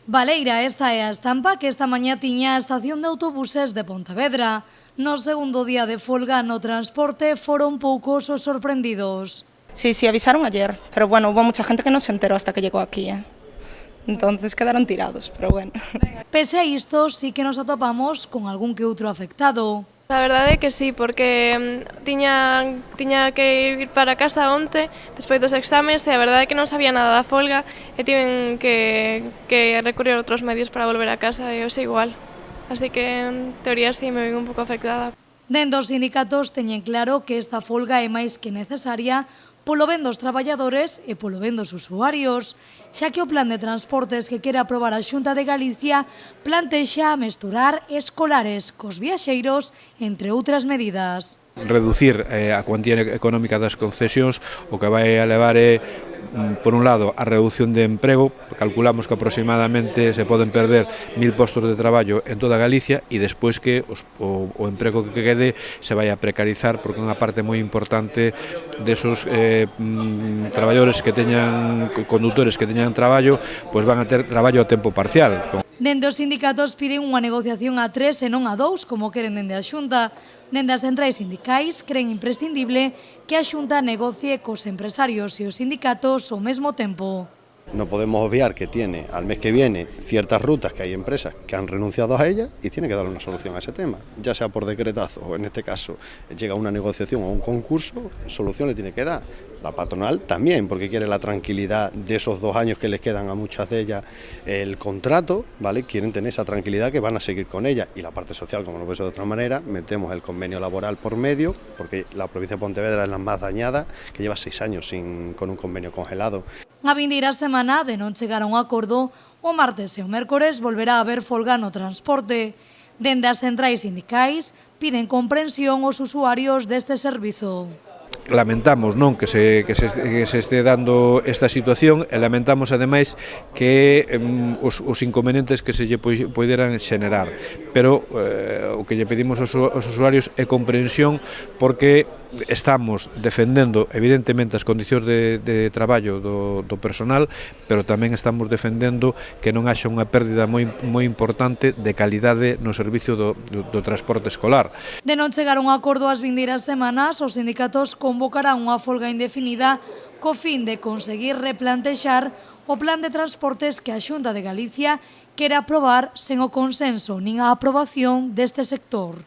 Baleira, esta é a estampa que esta mañá tiña a estación de autobuses de Pontevedra. No segundo día de folga no transporte foron poucos os sorprendidos. Sí, avisaron ayer, pero bueno, hubo mucha gente que no se enteró hasta que llegó aquí, ¿eh? Entonces quedaron tirados, pero bueno. Pese a isto, sí que nos atopamos con algún que outro afectado. A verdade é que sí, porque tiña que ir para casa onte, despois dos exames, e a verdade é que non sabía nada da folga e tiven que recurrir a outros medios para volver a casa e hoxe igual. Así que, en teoría, sí, me vin un pouco afectada. Dende os sindicatos teñen claro que esta folga é máis que necesaria polo ben dos traballadores e polo ben dos usuarios, xa que o plan de transportes que quere aprobar a Xunta de Galicia plantexa mesturar escolares cos viaxeiros, entre outras medidas. Reducir a cuantía económica das concesións, o que vai a levar é, por un lado, a reducción de emprego. Calculamos que aproximadamente se poden perder 1000 postos de traballo en toda Galicia e despois que o emprego que quede se vai a precarizar, porque unha parte moi importante desos traballadores que teñan, condutores que teñan traballo, pois van a ter traballo a tempo parcial. Dende os sindicatos piden unha negociación a 3 e non a 2, como queren dende a Xunta. Dende as centrais sindicais creen imprescindible que a Xunta negocie cos empresarios e os sindicatos ao mesmo tempo. No podemos obviar que tiene al mes que viene ciertas rutas que hay empresas que han renunciado a ellas y tiene que dar una solución a ese tema, ya sea por decretazo o en este caso llega una negociación o un concurso, solución le tiene que dar. La patronal también, porque quiere la tranquilidad de esos 2 años que les quedan a muchas de ellas el contrato, ¿vale? Quieren tener esa tranquilidad que van a seguir con ella. Y la parte social, como no puede ser de otra manera, metemos el convenio laboral por medio, porque la provincia de Pontevedra es la más dañada, que lleva 6 años con un convenio congelado. A vindeira semana, de non chegar a un acordo, o martes e o mércores volverá a haber folga no transporte. Dende as centrais sindicais piden comprensión aos usuarios deste servizo. Lamentamos que se este dando esta situación e lamentamos ademais que os inconvenientes que se lle poderan xenerar, pero o que lle pedimos aos usuarios é comprensión, porque estamos defendendo evidentemente as condicións de traballo do personal, pero tamén estamos defendendo que non haxa unha pérdida moi importante de calidade no servicio do transporte escolar. De non chegar a un acordo as vindeiras semanas, os sindicatos convocarán unha folga indefinida co fin de conseguir replantexar o plan de transportes que a Xunta de Galicia quere aprobar sen o consenso nin a aprobación deste sector.